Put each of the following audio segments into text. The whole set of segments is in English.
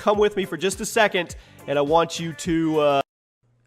come with me for just a second, and I want you to...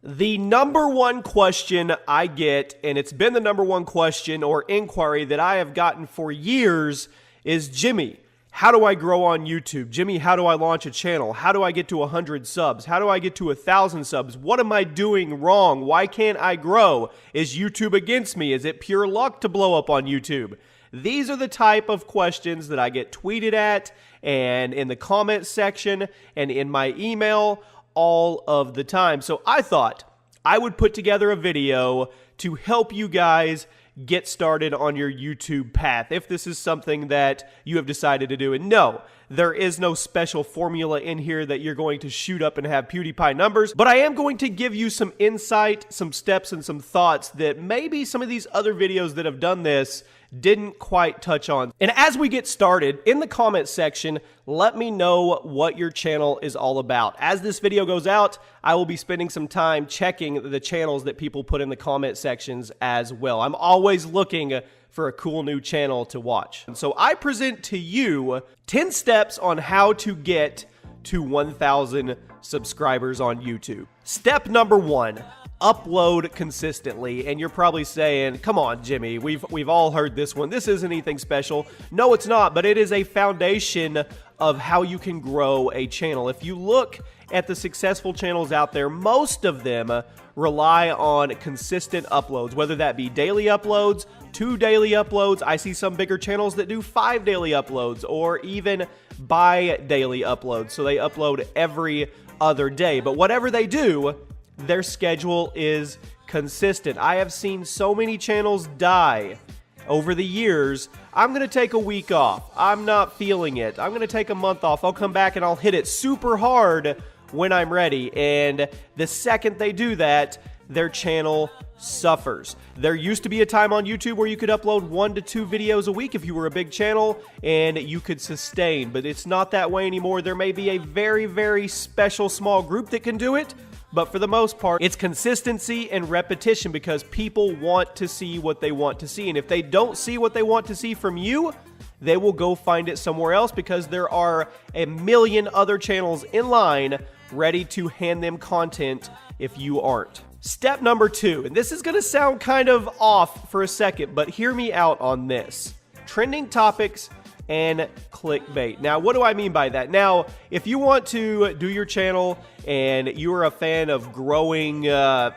The number one question I get, and it's been the number one question or inquiry that I have gotten for years, is, Jimmy, how do I grow on YouTube? Jimmy, how do I launch a channel? How do I get to 100 subs? How do I get to 1,000 subs? What am I doing wrong? Why can't I grow? Is YouTube against me? Is it pure luck to blow up on YouTube? These are the type of questions that I get tweeted at and in the comment section and in my email all of the time. So I thought I would put together a video to help you guys get started on your YouTube path if this is something that you have decided to do. And no, there is no special formula in here that you're going to shoot up and have PewDiePie numbers, but I am going to give you some insight, some steps, and some thoughts that maybe some of these other videos that have done this didn't quite touch on. And as we get started, in the comment section, let me know what your channel is all about. As this video goes out, I will be spending some time checking the channels that people put in the comment sections as well. I'm always looking for a cool new channel to watch. And so I present to you 10 steps on how to get to 1,000 subscribers on YouTube. Step number 1. Upload consistently. And you're probably saying, come on, Jimmy, we've all heard this one. This isn't anything special. No, it's not, but it is a foundation of how you can grow a channel. If you look at the successful channels out there, most of them rely on consistent uploads, whether that be daily uploads, 2 daily uploads. I see some bigger channels that do 5 daily uploads or even bi-daily uploads. So they upload every other day. But whatever they do, their schedule is consistent. I have seen so many channels die over the years. I'm going to take a week off. I'm not feeling it. I'm going to take a month off. I'll come back and I'll hit it super hard when I'm ready. And the second they do that, their channel suffers. There used to be a time on YouTube where you could upload 1 to 2 videos a week if you were a big channel and you could sustain, but it's not that way anymore. There may be a very, very special small group that can do it, but for the most part, it's consistency and repetition because people want to see what they want to see. And if they don't see what they want to see from you, they will go find it somewhere else because there are a million other channels in line ready to hand them content if you aren't. Step number 2, and this is going to sound kind of off for a second, but hear me out on this. Trending topics and clickbait. Now, what do I mean by that? Now, if you want to do your channel and you are a fan of growing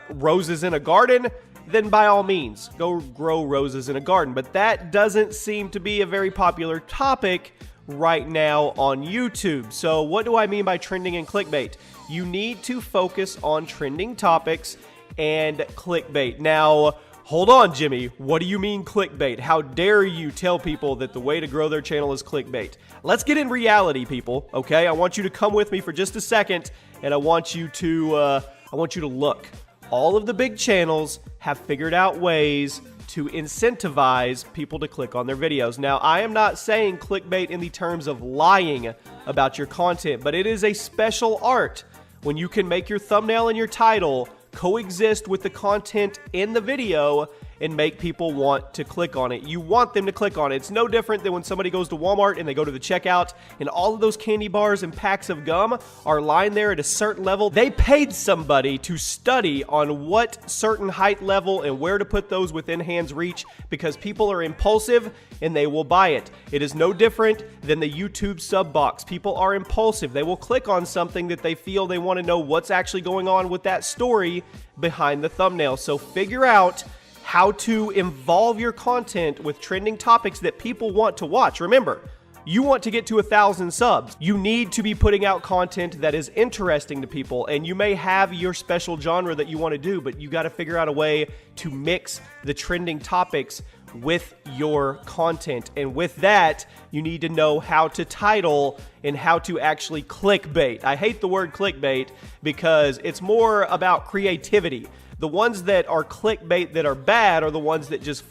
roses in a garden, then by all means, go grow roses in a garden. But that doesn't seem to be a very popular topic right now on YouTube. So what do I mean by trending and clickbait? You need to focus on trending topics and clickbait. Now, hold on, Jimmy. What do you mean clickbait? How dare you tell people that the way to grow their channel is clickbait? Let's get in reality, people, okay? I want you to come with me for just a second, and I want you to look. All of the big channels have figured out ways to incentivize people to click on their videos. Now, I am not saying clickbait in the terms of lying about your content, but it is a special art when you can make your thumbnail and your title coexist with the content in the video and make people want to click on it. You want them to click on it. It's no different than when somebody goes to Walmart and they go to the checkout and all of those candy bars and packs of gum are lined there at a certain level. They paid somebody to study on what certain height level and where to put those within hand's reach because people are impulsive and they will buy it. It is no different than the YouTube sub box. People are impulsive. They will click on something that they feel they want to know what's actually going on with that story behind the thumbnail. So figure out how to involve your content with trending topics that people want to watch. Remember, you want to get to 1,000 subs. You need to be putting out content that is interesting to people, and you may have your special genre that you want to do, but you got to figure out a way to mix the trending topics with your content. And with that, you need to know how to title and how to actually clickbait. I hate the word clickbait because it's more about creativity. The ones that are clickbait that are bad are the ones that just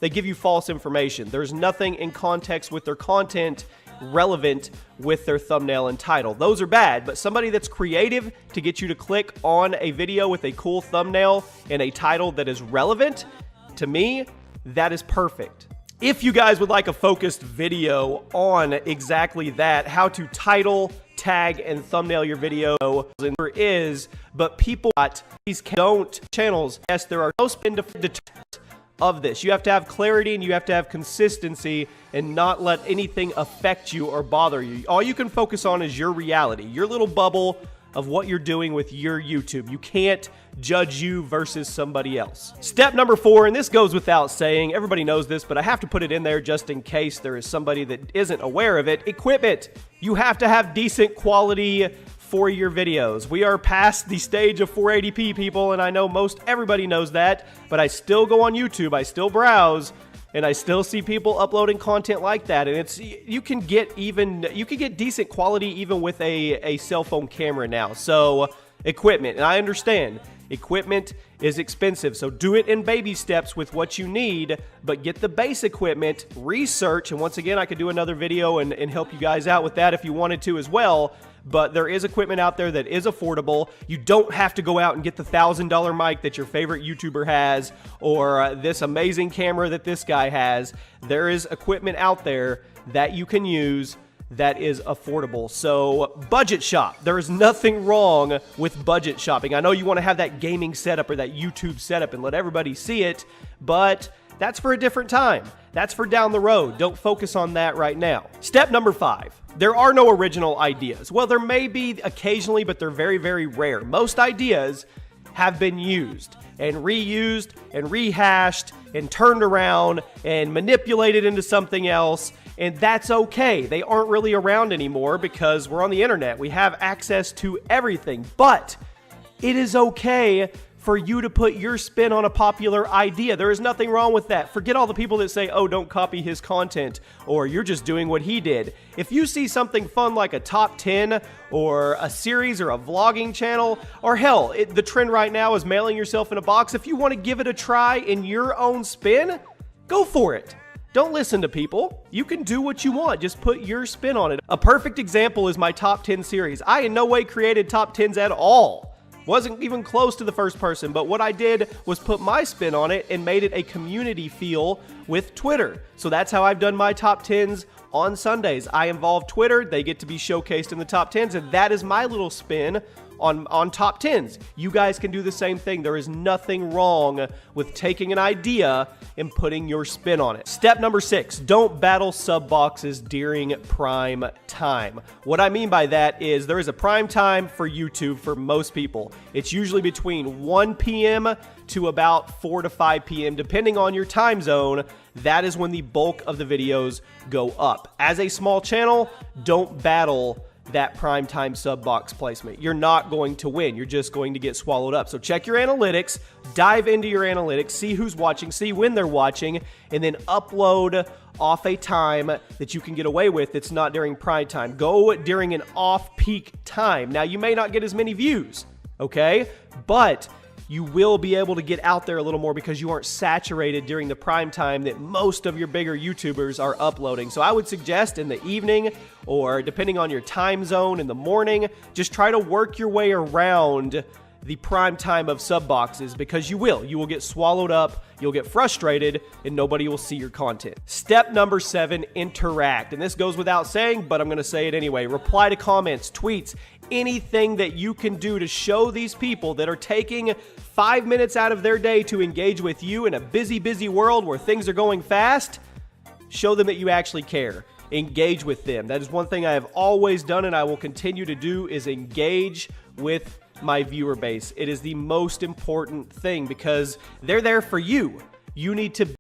they give you false information. There's nothing in context with their content relevant with their thumbnail and title. Those are bad, but somebody that's creative to get you to click on a video with a cool thumbnail and a title that is relevant, to me, that is perfect. If you guys would like a focused video on exactly that, how to title, tag and thumbnail your video. And there is, but people these don't channels. Yes, there are no spin of this. You have to have clarity and you have to have consistency and not let anything affect you or bother you. All you can focus on is your reality, your little bubble of what you're doing with your YouTube. You can't judge you versus somebody else. Step number 4, and this goes without saying, everybody knows this, but I have to put it in there just in case there is somebody that isn't aware of it. Equipment. You have to have decent quality for your videos. We are past the stage of 480p, people, and I know most everybody knows that, but I still go on YouTube, I still browse, and I still see people uploading content like that. And it's, you can get decent quality even with a cell phone camera now. So equipment, and I understand equipment is expensive, so do it in baby steps with what you need, but get the base equipment, research, and once again, I could do another video and help you guys out with that if you wanted to as well. But there is equipment out there that is affordable. You don't have to go out and get the $1,000 mic that your favorite YouTuber has, or this amazing camera that this guy has. There is equipment out there that you can use that is affordable. So budget shop. There is nothing wrong with budget shopping. I know you want to have that gaming setup or that YouTube setup and let everybody see it, but that's for a different time. That's for down the road. Don't focus on that right now. Step number 5. There are no original ideas. Well, there may be occasionally, but they're very, very rare. Most ideas have been used and reused and rehashed and turned around and manipulated into something else, and that's okay. They aren't really around anymore because we're on the internet. We have access to everything, but it is okay for you to put your spin on a popular idea. There is nothing wrong with that. Forget all the people that say, oh, don't copy his content, or you're just doing what he did. If you see something fun like a top 10 or a series or a vlogging channel, or hell, the trend right now is mailing yourself in a box. If you want to give it a try in your own spin, go for it. Don't listen to people. You can do what you want. Just put your spin on it. A perfect example is my top 10 series. I in no way created top 10s at all. Wasn't even close to the first person, but what I did was put my spin on it and made it a community feel with Twitter. So that's how I've done my top 10s on Sundays. I involve Twitter, they get to be showcased in the top 10s, and that is my little spin on top 10s. You guys can do the same thing. There is nothing wrong with taking an idea and putting your spin on it. Step number 6, don't battle sub boxes during prime time. What I mean by that is there is a prime time for YouTube for most people. It's usually between 1 p.m. to about 4 to 5 p.m. depending on your time zone. That is when the bulk of the videos go up. As a small channel, don't battle that primetime sub box placement. You're not going to win. You're just going to get swallowed up. So check your analytics, dive into your analytics, see who's watching, see when they're watching, and then upload off a time that you can get away with. It's not during prime time. Go during an off-peak time. Now, you may not get as many views, okay? But you will be able to get out there a little more because you aren't saturated during the prime time that most of your bigger YouTubers are uploading. So I would suggest in the evening, or depending on your time zone in the morning, just try to work your way around the prime time of sub boxes, because you will get swallowed up, you'll get frustrated, and nobody will see your content. Step number 7, interact. And this goes without saying, but I'm going to say it anyway. Reply to comments, tweets, anything that you can do to show these people that are taking 5 minutes out of their day to engage with you in a busy, busy world where things are going fast. Show them that you actually care. Engage with them. That is one thing I have always done and I will continue to do, is engage with my viewer base. It is the most important thing because they're there for you. You need to